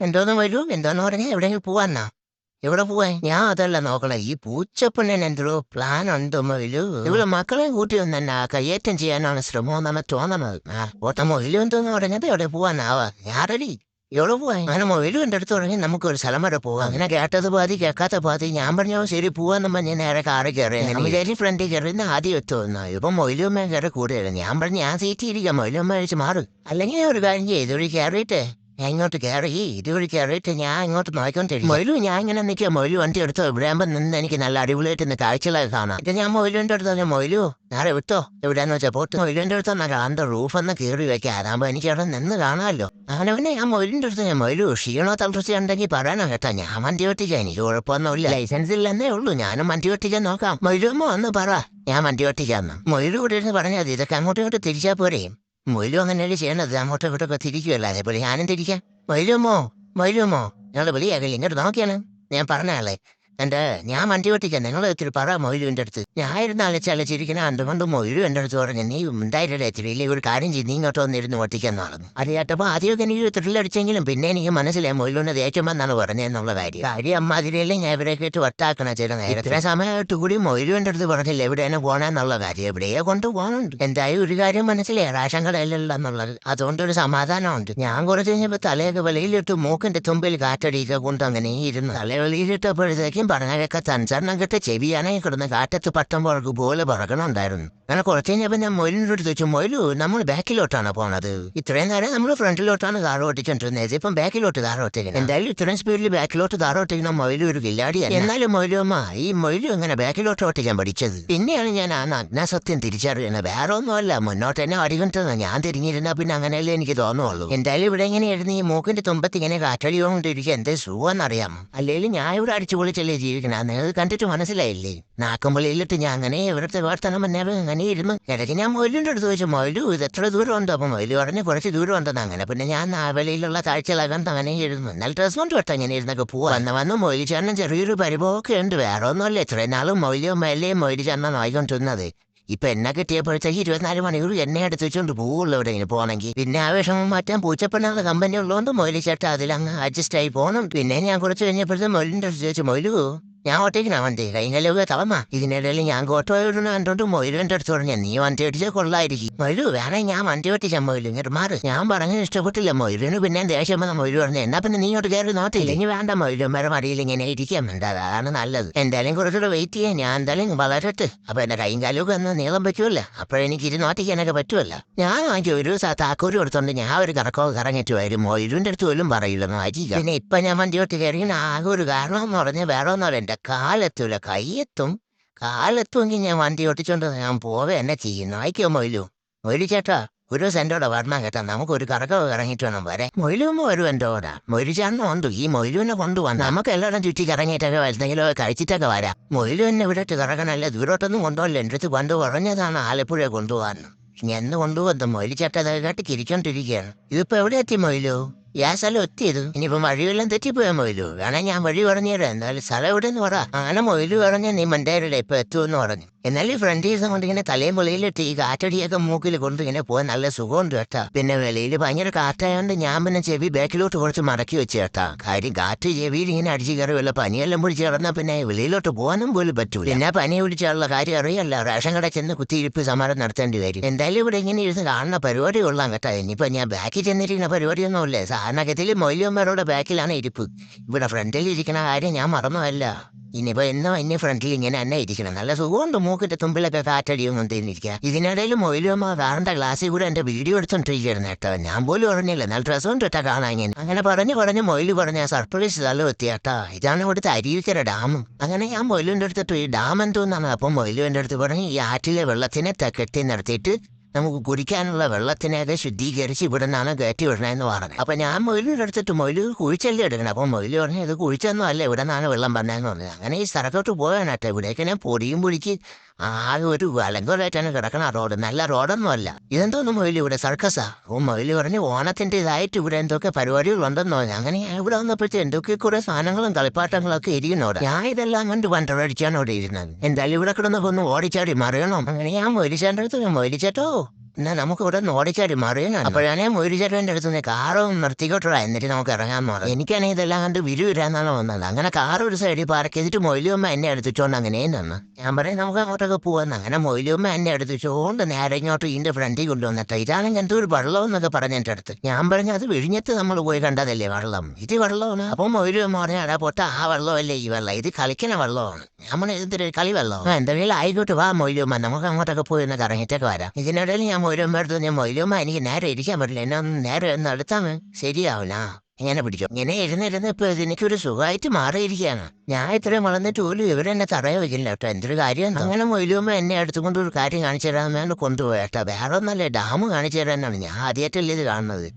എന്തോന്ന് വരൂ എന്തോന്ന് പറഞ്ഞാ എവിടെയെങ്കിലും പോവാന്നാ? എവിടെ പോവാൻ? ഞാൻ അതല്ല നോക്കണേ, ഈ പൂച്ചപ്പെണ്ണിന് എന്തോ പ്ലാൻ ഉണ്ടോ മൊയിലു? ഇവിടെ മക്കളെ കൂട്ടി ഒന്ന് തന്നെ കയ്യേറ്റം ചെയ്യാനാണ് ശ്രമം എന്നാണ് തോന്നണത്. ഓട്ട മൊയിലു എന്തോന്ന് പറഞ്ഞത് എവിടെ പോവാന്നാവാ? ഞാറടി എവിടെ പോവാൻ? അങ്ങനെ മൊയിലും എന്റെ അടുത്ത് തുടങ്ങി നമുക്ക് ഒരു സ്ഥലം വരെ പോവാം. അങ്ങനെ കേട്ടത് പാതി കേൾക്കാത്ത പാതി. ഞാൻ പറഞ്ഞോ ശരി പോവാന്ന് പറഞ്ഞ് നേരെ കാറ് കയറി. വിചാരിച്ച് ഫ്രണ്ടിൽ കയറി ആദ്യം എത്തുമെന്നോ. ഇപ്പൊ മൊയിലുമ്മ കയറി കൂടെയാണ്. ഞാൻ പറഞ്ഞു ഞാൻ സീറ്റ് ഇരിക്കാം, മൊയിലുമ്മ കഴിച്ച് മാറും. അല്ലെങ്കിൽ ഒരു കാര്യം ചെയ്ത് ഇതുവഴി കയറിയിട്ട് ഞാൻ ഇങ്ങോട്ട് കയറി ഇതുവഴി കയറിയിട്ട് ഞാൻ ഇങ്ങോട്ട് നോക്കിക്കൊണ്ടിരിക്കും. മൊയിലു ഞാൻ ഇങ്ങനെ നിൽക്കുക. മൊയിലു വണ്ടി എടുത്തോ ഇവിടെ ആകുമ്പോൾ നിന്ന് എനിക്ക് നല്ല അടിപൊളിയായിട്ട് ഇന്ന് കാഴ്ചകളൊക്കെ കാണാം. ഇത് ഞാൻ മൊയിലുവിൻ്റെ അടുത്ത് പറഞ്ഞു മൊയിലു നേരെ വിട്ടോ എവിടെയാന്ന് വെച്ചാൽ പോട്ട്. മൊയിലുവിൻ്റെ അടുത്ത് തന്നെ കാറിൻ്റെ റൂഫൊന്ന് കയറി വെക്കാം, അതാകുമ്പോൾ എനിക്ക് അവിടെ നിന്ന് കാണാമല്ലോ. അങ്ങനെ പിന്നെ ഞാൻ മൊയിലിൻ്റെ അടുത്ത് ഞാൻ മൊയിലു ക്ഷീണോ തളർച്ച ഉണ്ടെങ്കിൽ പറയാനോ കേട്ടോ, ഞാൻ വണ്ടി ഓട്ടിക്കാൻ എനിക്ക് കുഴപ്പമൊന്നുമില്ല, ലൈസൻസ് ഇല്ലെന്നേ ഉള്ളൂ, ഞാനും വണ്ടി ഓട്ടിക്കാൻ നോക്കാം. മൊയിലുമ്മ ഒന്ന് പറ ഞാൻ വണ്ടി ഓട്ടിക്കാന്ന്. മൊയിലു കൂടി ഇരുന്ന് പറഞ്ഞാൽ മതി, ഇതൊക്കെ അങ്ങോട്ടും ഇങ്ങോട്ട് തിരിച്ചാൽ പോരേ. മൊയിലും അങ്ങനെയല്ലേ ചെയ്യണത്, അങ്ങോട്ടും ഇങ്ങോട്ടൊക്കെ തിരിക്കുമല്ലോ, അതേപോലെ ഞാനും തിരിക്കാം. മൊയിലുമോ മൊയിലുമോ ഞങ്ങൾ വിളിയാകില്ല, ഇങ്ങോട്ട് നോക്കിയാണ് ഞാൻ പറഞ്ഞാളെ. ഞാൻ വണ്ടി ഓട്ടിക്കാം, നിങ്ങൾ ഇത്തിരി പറ മൊയിലുവിൻ്റെ അടുത്ത്. ഞാൻ ഇരുന്നാളെ ചലച്ചിരിക്കണ അതുകൊണ്ട് മൊയിലും എൻ്റെ അടുത്ത് പറഞ്ഞു നീ ഉണ്ടായില്ലേ ഇത്തിരി ഇല്ലേ ഒരു കാര്യം ചെയ്ത് നീ ഇങ്ങോട്ട് വന്നിരുന്ന് ഓട്ടിക്കാന്ന് പറഞ്ഞു. അത് കേട്ടപ്പോൾ ആദ്യമൊക്കെ എനിക്ക് ത്രില്ലടിച്ചെങ്കിലും പിന്നെ എനിക്ക് മനസ്സിലായി മൊയിലിനെ ദേഷ്യമെന്നാണ് പറഞ്ഞതെന്നുള്ള കാര്യം അമ്മാതിരിയല്ലേ ഞാൻ ഇവരെ കേട്ട് വട്ടാക്കണ ചില നേരം. ഇത്ര സമയമായിട്ട് കൂടി മൊയിലും എൻ്റെ അടുത്ത് പറഞ്ഞില്ല എവിടെയാണ് പോകണമെന്നുള്ള കാര്യം. എവിടെയോ കൊണ്ട് പോകുന്നുണ്ട്. എന്തായാലും ഒരു കാര്യം മനസ്സിലായി റേഷൻ കടയിലല്ല എന്നുള്ളത്, അതുകൊണ്ടൊരു സമാധാനമുണ്ട്. ഞാൻ കുറച്ച് കഴിഞ്ഞപ്പോൾ തലയൊക്കെ വെളിയിലിട്ട് മൂക്കിന്റെ തുമ്പിൽ കാറ്റടിയൊക്കെ കൊണ്ട് അങ്ങനെ ഇരുന്നു. തല വെളിയിലിട്ടപ്പോഴത്തേക്കും പറഞ്ഞൊക്കെ തൻസരണം കിട്ട ചെവിയാനായി കിടന്ന് കാറ്റത്ത് പട്ടം പുറകു പോലെ പറക്കണുണ്ടായിരുന്നു. അങ്ങനെ കുറച്ച് കഴിഞ്ഞപ്പോൾ ഞാൻ മൊയിലിൻ്റെ അടുത്ത് വെച്ചു മൊയിലു നമ്മൾ ബാക്കിലോട്ടാണ് പോണത്. ഇത്രയും നേരം നമ്മൾ ഫ്രണ്ടിലോട്ടാണ് കാർ ഓട്ടിച്ചോണ്ടിരുന്നത്, ഇപ്പം ബാക്കിലോട്ട് കാർ ഓട്ടിക്കണം. എന്തായാലും ഇത്രയും സ്പീഡിൽ ബാക്കിലോട്ട് കാർ ഓട്ടിക്കുന്ന മൊയിലും ഒരു കില്ലാടിയാണ്. എന്നാലും മൊയിലുമ്മ ഈ മൊയിലും എങ്ങനെ ബാക്കിലോട്ട് ഓട്ടിക്കാൻ പഠിച്ചത്? പിന്നെയാണ് ഞാൻ ആ നഗ്ന സത്യം തിരിച്ചറിയുന്നത്. വേറെ ഒന്നുമല്ല, മുന്നോട്ട് തന്നെ അടികൊണ്ടത് ഞാൻ തിരിഞ്ഞിരുന്ന പിന്നെ അങ്ങനെയല്ലേ എനിക്ക് തോന്നുള്ളൂ. എന്തായാലും ഇവിടെ എങ്ങനെയായിരുന്നു ഈ മൂക്കിന്റെ തുമ്പത്ത് ഇങ്ങനെ കാറ്റടിയോണ്ടിരിക്കുക എന്തേ സുഖമെന്നറിയാം. അല്ലെങ്കിൽ ഞാൻ ഇവിടെ അടിച്ചു പൊളിച്ചല്ലേ ജീവിക്കണം, നിങ്ങൾ കണ്ടിട്ട് മനസ്സിലായില്ലേ. നാക്കുമ്പള്ളിയിലിട്ട് ഞാൻ അങ്ങനെ ഇവിടുത്തെ വർത്തനം തന്നെ അങ്ങനെ ഇരുന്നു. ഇടയ്ക്ക് ഞാൻ മൊയിലിൻ്റെ അടുത്ത് ചോദിച്ചു മൊയിലു ഇത് എത്ര ദൂരം ഉണ്ടോ? അപ്പം മൊയില് പറഞ്ഞ് കുറച്ച് ദൂരം ഉണ്ടെന്ന്. അങ്ങനെ പിന്നെ ഞാൻ നാവലിയിലുള്ള കാഴ്ചകളാകാൻ അങ്ങനെ ഇരുന്നു. എന്നാൽ ഡ്രസ് കൊണ്ട് വെട്ടാ ഞാൻ ഇരുന്നൊക്കെ പോവാ. വന്ന് മൊയില് ചേട്ടൻ ചെറിയൊരു പരിഭവമൊക്കെ ഉണ്ട്, വേറെ ഒന്നുമല്ല. ഇത്രയും നാളും മൊയിലോ മേലെ മൊയില് ചേട്ടനെ നോയിക്കൊണ്ടിരുന്നത്. ഇപ്പൊ എന്നെ കിട്ടിയപ്പോഴത്തേക്ക് 24 മണിക്കൂർ എന്നെ എടുത്ത് വെച്ചുകൊണ്ട് പോവുള്ളൂ എവിടെയെങ്കിലും പോകണമെങ്കിൽ. പിന്നെ ആ വിഷമം മാറ്റാൻ പൂച്ചപ്പെണ്ണാത്ത കമ്പനി ഉള്ളതുകൊണ്ട് മൊയില് ചേട്ടൻ അതിലങ്ങ് അഡ്ജസ്റ്റ് ആയി പോകണം. പിന്നെ ഞാൻ കുറച്ച് കഴിഞ്ഞപ്പോഴത്തെ മൊയിലിൻ്റെ അടുത്ത് ചോദിച്ചു മൊയിലു ഞാൻ ഓട്ടേക്കിനാ വണ്ടി കൈകാലൊക്കെ തളർന്നാ. ഇതിനിടയിൽ ഞാൻ കോട്ടോ ഇടുന്ന കണ്ടോണ്ട് മൊയിലിൻ്റെ അടുത്ത് പറഞ്ഞു നീ വണ്ടി ഓട്ടിച്ചാൽ കൊള്ളായിരിക്കും. മൊയിലു വേറെ ഞാൻ വണ്ടി ഓട്ടിച്ചാൽ മൊയിലും ഇങ്ങോട്ട് മാറ്. ഞാൻ പറഞ്ഞു ഇഷ്ടപ്പെട്ടില്ല മൊയിലിന്. പിന്നെ ദേഷ്യം വന്ന മൊയില് പറഞ്ഞു എന്നാ പിന്നെ നീ ഇങ്ങോട്ട് കയറി നോട്ടില്ല, ഇനി വേണ്ട മൊയിലും വരെ മടിയിൽ ഇങ്ങനെ ഇരിക്കാൻ വേണ്ട, അതാണ് നല്ലത്. എന്തായാലും കുറച്ചുകൂടെ വെയിറ്റ് ചെയ്യാൻ ഞാൻ എന്തായാലും വളരട്ടെ. അപ്പൊ എന്റെ കൈയും കാലൊക്കെ ഒന്ന് നീളം പറ്റുമല്ല, അപ്പോഴെനിക്ക് ഇരുന്ന് നോട്ടിക്കാനൊക്കെ പറ്റുമല്ല. ഞാൻ വാങ്ങിച്ചു ഒരു താക്കോര് കൊടുത്തോണ്ട് ഞാൻ ഒരു കറക്കോ കറങ്ങിട്ട് വരും. മൊയിലിൻ്റെ അടുത്ത് പോലും പറയില്ലെന്ന് വായിച്ചില്ല. പിന്നെ ഇപ്പൊ ഞാൻ വണ്ടി ഓട്ടി കയറി ആകെ ഒരു കാരണം എന്ന് പറഞ്ഞാൽ വേറെ ഒന്നുമല്ല, എന്റെ കാലെത്തൂല കയ്യെത്തും. കാലെത്തുമെങ്കിൽ ഞാൻ വണ്ടി ഓട്ടിച്ചോണ്ട് ഞാൻ പോവേ എന്നെ ചെയ്യുന്നു. അയക്കോ മൊയിലു? മൊയിലു ചേട്ടാ ഒരു സെന്റോടെ വരണം കേട്ടാ, നമുക്കൊരു കറക്കമൊക്കെ ഇറങ്ങിയിട്ട് വേണം വരെ. മൊയിലുമ്പോ വരും എന്തോടാ മൊയിലു ചേട്ടനെ കൊണ്ടു ഈ മൊയിലുവിനെ കൊണ്ടുവന്ന് നമുക്ക് എല്ലാവരും ചുറ്റി കറങ്ങിയിട്ടൊക്കെ എന്തെങ്കിലും കഴിച്ചിട്ടൊക്കെ വരാം. മൊയിലുവിനെ ഇവിടെട്ട് കറങ്ങാനല്ല ദൂരോട്ടൊന്നും കൊണ്ടുപോകല്ല. എൻ്റെ അടുത്ത് പണ്ട് പറഞ്ഞതാണ് ആലപ്പുഴ കൊണ്ടുപോകാൻ. ഇനി എന്ന് കൊണ്ടുപോകും മൊയിലു ചേട്ടാ അതായിട്ട് കിരിച്ചോണ്ടിരിക്കുകയാണ്. ഇതിപ്പോ എവിടെ എത്തി മൊയിലു? ആ സ്ഥലം എത്തിയത് ഇനിയിപ്പം വഴിയെല്ലാം തെറ്റിപ്പോയാ മൊയിലു. വേണേ ഞാൻ വഴി പറഞ്ഞുതരാം, എന്തായാലും സ്ഥലം എവിടെയെന്ന് പറ. അങ്ങനെ മൊയിലു പറഞ്ഞ നീ മണ്ടേരല്ലേ ഇപ്പൊ എത്തുമെന്ന് പറഞ്ഞു. എന്നാൽ ഈ ഫ്രണ്ട് ദിവസം കൊണ്ട് ഇങ്ങനെ തലയും വെളിയിലിട്ട് ഈ കാറ്റടിയൊക്കെ മൂക്കിൽ കൊണ്ട് ഇങ്ങനെ പോകാൻ നല്ല സുഖമുണ്ട് കേട്ടാ. പിന്നെ വെളിയിൽ ഭയങ്കര കാറ്റായോണ്ട് ഞാൻ പിന്നെ ചെവി ബാക്കിലോട്ട് കുറച്ച് മടക്കി വെച്ച് കേട്ടാ. കാര്യം കാറ്റ് ചെവിയിൽ ഇങ്ങനെ അടിച്ചു കയറി വല്ല പനിയെല്ലാം പിടിച്ച് കിടന്നാൽ പിന്നെ വെളിയിലോട്ട് പോകാനും പോലും പറ്റൂല. പിന്നെ പനി പിടിച്ചുള്ള കാര്യം അറിയല്ല, റേഷൻ കട ചെന്ന് കുത്തിയിരിപ്പ് സമരം നടത്തേണ്ടി വരും. എന്തായാലും ഇവിടെ ഇങ്ങനെ ഇരുന്ന് കാണുന്ന പരിപാടി കൊള്ളാം കേട്ടാ. ഇനിയിപ്പോ ഞാൻ ബാക്കിൽ ചെന്നിരിക്കുന്ന പരിപാടിയൊന്നുമില്ലേ, സാധാരണഗതിയിൽ മൊയിലിയമ്മയുടെ ബാക്കിലാണ് ഇരിപ്പ്. ഇവിടെ ഫ്രണ്ടിൽ ഇരിക്കുന്ന കാര്യം ഞാൻ മറന്നുമല്ല. ഇനിയിപ്പോ ഇനി ഫ്രണ്ടിൽ ഇങ്ങനെ തന്നെ ഇരിക്കണം, നല്ല സുഖമുണ്ട് മൂക്കിന്റെ തുമ്പിലൊക്കെ കാറ്റടിയും കൊണ്ടിരിക്കുക. ഇതിനിടയിൽ മൊയിലുമ്മ കാറിന്റെ ഗ്ലാസ്സിൽ കൂടെ എന്റെ വീഡിയോ എടുത്തോണ്ടിരിക്കുകയായിരുന്നു കേട്ടോ. ഞാൻ പോലും പറഞ്ഞില്ല, നല്ല ഡ്രസ്സ് കൊണ്ട് ഇട്ടാ കാണാൻ. ഇങ്ങനെ അങ്ങനെ പറഞ്ഞു മൊയില് പറഞ്ഞ സർപ്രൈസ് സ്ഥലം എത്തിയാട്ടാ. ഇതാണ് ഇവിടുത്തെ അരുവിക്കര ഡാം. അങ്ങനെ ഞാൻ മൊയിലിൻ്റെ അടുത്തിട്ട് ഈ ഡാം എന്തോന്നാണ്. അപ്പം മൊയിലുവിൻ്റെ അടുത്ത് പറഞ്ഞ് ഈ ആറ്റിലെ വെള്ളത്തിനെ കെട്ടി നിർത്തിയിട്ട് നമുക്ക് കുടിക്കാനുള്ള വെള്ളത്തിനെയൊക്കെ ശുദ്ധീകരിച്ച് ഇവിടെ നിന്നാണ് കയറ്റി വിടണമെന്ന് പറഞ്ഞു. അപ്പൊ ഞാൻ മൊയിലിൻ്റെ അടുത്തിട്ട് മൊയില് കുഴിച്ചല്ലേ എടുക്കണം. അപ്പൊ മൊയില് പറഞ്ഞു ഇത് കുഴിച്ചൊന്നും അല്ല, ഇവിടെ നിന്നാണ് വെള്ളം പറഞ്ഞതെന്ന് പറഞ്ഞു. അങ്ങനെ ഈ സ്ഥലത്തോട്ട് പോകാനാട്ടെ. ഇവിടേക്ക് ഞാൻ പൊടിയും പൊടിക്ക് ആകെ ഒരു വലങ്കോലായിട്ടാണ് കിടക്കണ റോഡ്, നല്ല റോഡൊന്നും അല്ല. ഇതെന്തോന്ന് മൊയില് ഇവിടെ സർക്കസാ? ഓ മൊയില് പറഞ്ഞ് ഓണത്തിന്റെ ഇതായിട്ട് ഇവിടെ എന്തൊക്കെ പരിപാടികളുണ്ടെന്നോ. അങ്ങനെ ഇവിടെ വന്നപ്പോഴത്തെ എന്തൊക്കെ കുറെ സാധനങ്ങളും കളിപ്പാട്ടങ്ങളും ഒക്കെ ഇരിക്കുന്നോടെ. ഞാൻ ഇതെല്ലാം കണ്ട് വണ്ടടിച്ചാണ് ഇവിടെ ഇരുന്നത്. എന്തായാലും ഇവിടെ കിടന്നൊക്കെ ഒന്ന് ഓടിച്ചാടി മറിയണം. അങ്ങനെ ഞാൻ മൊയിലിച്ചേൻ്റെ അടുത്ത് മൊയിലിച്ചേട്ടോ എന്നാ നമുക്ക് ഇവിടെ നിന്ന് ഓടിച്ചാടി മറിയനാണ്. അപ്പോഴാണേ മൊയ്ലി ചേട്ടൻ്റെ അടുത്ത് നിന്ന് കാറും നിർത്തിക്കോട്ടാ, എന്നിട്ട് നമുക്ക് ഇറങ്ങാൻ പോകാം. എനിക്കാണെങ്കിൽ ഇതെല്ലാം കണ്ട് വിരുവരാന്നാണ് വന്നത്. അങ്ങനെ കാർ ഒരു സൈഡിൽ പാർക്ക് ചെയ്തിട്ട് മൊയ്ലിയമ്മ എന്നെ എടുത്തിച്ചോണ്ട് അങ്ങനെ നിന്ന് ഞാൻ പറയും നമുക്ക് അങ്ങോട്ടൊക്കെ പോവാന്ന്. അങ്ങനെ മൊയ്ലിയമ്മ എന്നെ എടുത്തിച്ചോണ്ട് നേരെ ഇങ്ങോട്ട് ഇതിന്റെ ഫ്രണ്ടിൽ കൊണ്ടുവന്നിട്ട് ഇതാണെങ്കിൽ എന്തോ ഒരു വെള്ളം എന്നൊക്കെ പറഞ്ഞ എൻ്റെ അടുത്ത്. ഞാൻ പറഞ്ഞു അത് വിഴിഞ്ഞത്ത് നമ്മൾ പോയി കണ്ടതല്ലേ വെള്ളം, ഇത് വെള്ളമാണ്. അപ്പോൾ മൊയ്ലിയമ്മ പറഞ്ഞാൽ അടാ പൊട്ട ആ വെള്ളമല്ലേ ഈ വെള്ളം, ഇത് കളിക്കണ വെള്ളമാണ്. നമ്മൾ ഇതിന്റെ കളി വെള്ളം എന്തെങ്കിലും ആയിക്കോട്ട് വാ മൊയ്ലിയമ്മ, നമുക്ക് അങ്ങോട്ടൊക്കെ പോയി ഒന്ന് കറങ്ങിയിട്ടൊക്കെ വരാം. ഇതിനിടയിൽ ഞാൻ മൊയ്ലിയമ്മ എടുത്ത് ഞാൻ മൊയ്ലിയമ്മ എനിക്ക് നേരെ ഇരിക്കാൻ പറ്റില്ല, എന്നെ ഒന്ന് നേരെ ഒന്ന് എടുത്താൽ ശരിയാവില്ല. ഇങ്ങനെ പിടിച്ചു ഇങ്ങനെ ഇരുന്നിരുന്ന് ഇപ്പൊ എനിക്കൊരു സുഖമായിട്ട് മാറിയിരിക്കുകയാണ്. ഞാൻ ഇത്രയും വളർന്നിട്ട് പോലും ഇവരെന്നെ തറയെ വെക്കില്ല കേട്ടോ, എന്തൊരു കാര്യം. അങ്ങനെ മൊയ്ലുമ്പോ എന്നെ അടുത്തുകൊണ്ട് ഒരു കാര്യം കാണിച്ചു തരാമെന്ന് കൊണ്ടുപോയേട്ടാ. വേറെ ഒന്നല്ലേ, ഡാം കാണിച്ചു തരാനാണ്. ഞാൻ ആദ്യമായിട്ടല്ലേ ഇത് കാണുന്നത്.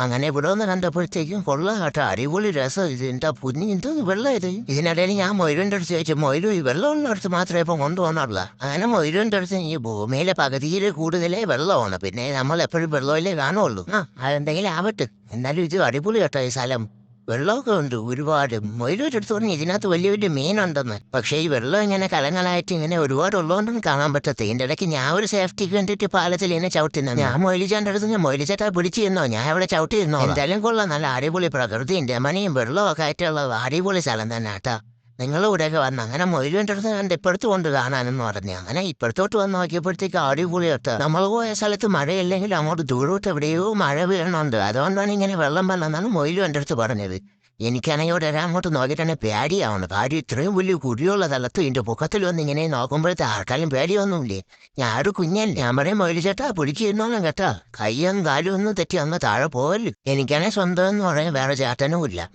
അങ്ങനെ ഇവിടെ ഒന്ന് കണ്ടപ്പോഴത്തേക്കും കൊള്ളാം കേട്ടോ, അടിപൊളി രസം. ഇത് എന്താ പുഞ്ഞി എന്തോ വെള്ളം ഇത്. ഇതിനിടയിൽ ഞാൻ മൊയ്ലുവിൻ്റെ അടുത്ത് ചോദിച്ചു, മൊയ്ലു ഈ വെള്ളമുള്ള അടുത്ത് മാത്രമേ ഇപ്പം കൊണ്ടുപോകുന്നുള്ളൂ. അങ്ങനെ മൊയ്ലുവിൻ്റെ അടുത്ത് ഈ ഭൂമിയിലെ പകുതിയിൽ കൂടുതലേ വെള്ളമാണ്, പിന്നെ നമ്മൾ എപ്പോഴും വെള്ളമില്ലേ കാണുള്ളൂ. അതെന്തെങ്കിലും ആവട്ടെ, എന്നാലും ഇത് അടിപൊളി കേട്ടോ ഈ സ്ഥലം. വെള്ളമൊക്കെ ഉണ്ട് ഒരുപാട്. മൊയ്ലൂർ എടുത്ത് പറഞ്ഞു ഇതിനകത്ത് വലിയ വലിയ മീനുണ്ടെന്ന്. പക്ഷേ ഈ വെള്ളം ഇങ്ങനെ കലങ്ങളായിട്ട് ഇങ്ങനെ ഒരുപാട് ഉള്ളതുകൊണ്ടൊന്നും കാണാൻ പറ്റത്തില്ല. ഇതിൻ്റെ ഇടയ്ക്ക് ഞാൻ ഒരു സേഫ്റ്റിക്ക് വേണ്ടിയിട്ട് പാലത്തിൽ ഇങ്ങനെ ചവിട്ടുന്നു. ഞാൻ മൊയ്ലിച്ചാൻ്റെ അടുത്ത് ഞാൻ മൊയ്ലിച്ചേട്ടാ പിടിച്ചിരുന്നോ, ഞാൻ അവിടെ ചവിട്ടിയിരുന്നോ. എന്തായാലും കൊള്ളാം, നല്ല അടിപൊളി പ്രകൃതിൻ്റെ മണിയും വെള്ളമൊക്കെ ആയിട്ടുള്ള അടിപൊളി സ്ഥലം തന്നെ കേട്ടാ. നിങ്ങളുടെ കൂടെയൊക്കെ വന്ന് അങ്ങനെ മൊയ്ലുവിൻ്റെ അടുത്ത് കണ്ട് ഇപ്പുറത്ത് കൊണ്ട് കാണാനെന്ന് പറഞ്ഞു. അങ്ങനെ ഇപ്പുറത്തോട്ട് വന്ന് നോക്കിയപ്പോഴത്തേക്ക് അടിപൊളി കേട്ടോ. നമ്മൾ പോയ സ്ഥലത്ത് മഴയില്ലെങ്കിൽ അങ്ങോട്ട് ദൂരോട്ട് എവിടെയോ മഴ വീഴണുണ്ട്, അതുകൊണ്ടാണ് ഇങ്ങനെ വെള്ളം വന്നതെന്നാണ് മൊയ്ലു എൻ്റെ അടുത്ത് പറഞ്ഞത്. എനിക്കാണെങ്കിൽ ഇവിടെ അങ്ങോട്ട് നോക്കിയിട്ടാണ് പേടിയാവുന്നത്. കാര്യം ഇത്രയും വലിയ കുടിയുള്ള സ്ഥലത്ത് ഇതിൻ്റെ പൊക്കത്തിൽ വന്ന് ഇങ്ങനെ നോക്കുമ്പോഴത്തെ ആർക്കാലും പേടിയൊന്നുമില്ലേ. ഞാൻ ഒരു കുഞ്ഞല്ലേ, ഞാൻ പറയും മൊയ്ലു ചേട്ടാ പിടിച്ചിരുന്നോളാം കേട്ടാ, കയ്യും കാലും ഒന്നും തെറ്റി അന്ന് താഴെ പോവല്ലോ. എനിക്കാണെങ്കിൽ സ്വന്തം എന്ന് പറയാൻ വേറെ ചേട്ടനും ഇല്ല.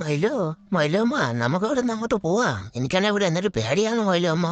മൊയ്ലുമ്മ നമുക്ക് ഇവിടെ നിന്ന് അങ്ങോട്ട് പോവാം. എനിക്കാണെങ്കിൽ ഇവിടെ എന്നൊരു പേടിയാണ് മൊയ്ലുമ്മ,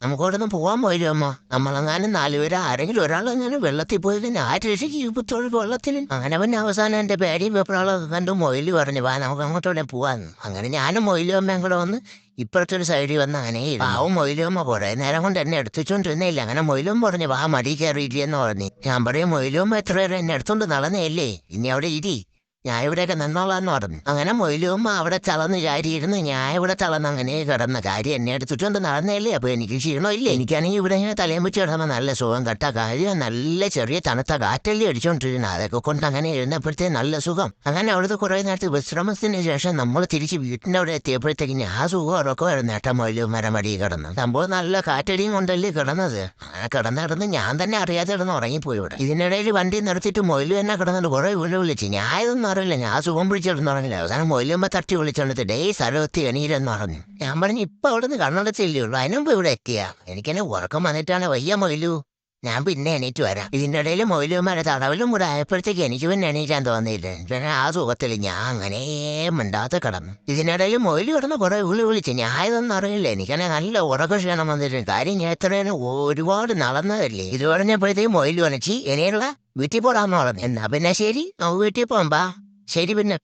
നമുക്കവിടെ നിന്ന് പോവാൻ മൊയ്ലുമ്മ. നമ്മളെങ്ങാനും 4 പേര് ആരെങ്കിലും ഒരാളെങ്ങനെ വെള്ളത്തിൽ പോയി ആര് രക്ഷിക്കും വെള്ളത്തിൽ. അങ്ങനെ പിന്നെ അവസാനം എൻ്റെ പേടിയും വെപ്രാളൊക്കെ കണ്ടു മൊയ്ലു പറഞ്ഞു വാ നമുക്ക് അങ്ങോട്ടോടെ പോവാന്ന്. അങ്ങനെ ഞാനും മൊയ്ലുമ്മയും കൂടെ വന്ന് ഇപ്പുറത്തൊരു സൈഡിൽ വന്ന് അങ്ങനെ പാവം മൊയ്ലുമ്മ കുറേ നേരം കൊണ്ട് എന്നെ എടുത്തുകൊണ്ടിരുന്നില്ല. അങ്ങനെ മൊയ്ലും പറഞ്ഞു വാ മടി കയറിയില്ലെന്ന് പറഞ്ഞു. ഞാൻ പറയും മൊയ്ലുമ്മ എത്ര നേരം എന്നെ എടുത്തോണ്ട് നടന്നേല്ലേ, ഇനി അവിടെ ഇരി, ഞാൻ ഇവിടെയൊക്കെ നിന്നോളാന്ന് പറഞ്ഞു. അങ്ങനെ മൊയ്ലുമ്മ അവിടെ തളർന്ന് ചാരിയിരുന്നു, ഞാൻ ഇവിടെ തളർന്ന് അങ്ങനെ കിടന്ന. കാര്യം എന്നെ എടുത്തിട്ടുണ്ട് നടന്നേല്ലേ, അപ്പൊ എനിക്ക് ക്ഷീണമില്ലേ. എനിക്കാണെങ്കിൽ ഇവിടെ ഇങ്ങനെ തലയും വെച്ച് കിടന്ന നല്ല സുഖം കട്ട. കാര്യം നല്ല ചെറിയ തണുത്ത കാറ്റല്ലേ അടിച്ചോണ്ടിരുന്നത്, അതൊക്കെ കൊണ്ട് അങ്ങനെ എഴുന്നപ്പോഴത്തേ നല്ല സുഖം. അങ്ങനെ അവിടുത്തെ കുറെ നേരത്തെ വിശ്രമത്തിന് ശേഷം നമ്മൾ തിരിച്ച് വീട്ടിൻ്റെ അവിടെ എത്തിയപ്പോഴത്തേക്ക് ഞാൻ സുഖം ഉറക്കം വരുന്ന ഏട്ടാ മൊയ്ലുമ്മര മടി കിടന്നു. സംഭവം നല്ല കാറ്റടിയും കൊണ്ടല്ലേ കിടന്നത്. അങ്ങനെ കിടന്ന് ഞാൻ തന്നെ അറിയാതെ കിടന്ന് ഉറങ്ങിപ്പോയി ഇവിടെ. ഇതിനിടയിൽ വണ്ടി നിർത്തിയിട്ട് മൊയ്ലു തന്നെ കിടന്നിട്ട് കുറെ വിളിച്ച്. ഞാൻ ഇതൊന്നും അറിയില്ല, ഞാൻ സുഖം പിടിച്ചിരുന്നു പറഞ്ഞില്ല. അവസാനം മൊയ്ലുമ്മ തട്ടി വിളിച്ചോണ്ടിട്ട് ഡേ സ്ഥലമെത്തി എണീരെന്ന് പറഞ്ഞു. ഞാൻ പറഞ്ഞു ഇപ്പൊ അവിടെ നിന്ന് കണ്ണടച്ചില്ലേ ഉള്ളൂ, അതിനുമ്പ് ഇവിടെ എത്തിയാ. എനിക്കെന്നെ ഉറക്കം വന്നിട്ടാണ് വയ്യ മൊയ്ലു, ഞാൻ പിന്നെ എണീറ്റ് വരാം. ഇതിൻ്റെ ഇടയിൽ മൊയ്ലുമ്മയുടെ തടവിലും കൂടെ ആയപ്പോഴത്തേക്ക് എനിക്ക് പിന്നെ എണീറ്റാൻ തോന്നിയില്ല. പിന്നെ ആ സുഖത്തിൽ ഞാൻ അങ്ങനെ മിണ്ടാതെ കിടന്നു. ഇതിനിടയിൽ മൊയ്ലു കിടന്ന് കുറെ വിളിച്ച്. ഞാൻ ഇതൊന്നും അറിയില്ല, എനിക്കെന്നെ നല്ല ഉറക്ക ക്ഷീണം വന്നിട്ടുണ്ട്. കാര്യം ഞാൻ എത്രയും ഒരുപാട് നടന്നതല്ലേ. ഇത് പറഞ്ഞപ്പോഴത്തേക്ക് മൊയ്ലു അനച്ചി ഇനിയുള്ള വീട്ടിൽ പോടാന്ന് പറഞ്ഞു. എന്നാ പിന്നെ ശരി, നമുക്ക് വീട്ടിൽ പോകാം, ശരി പിന്നെ.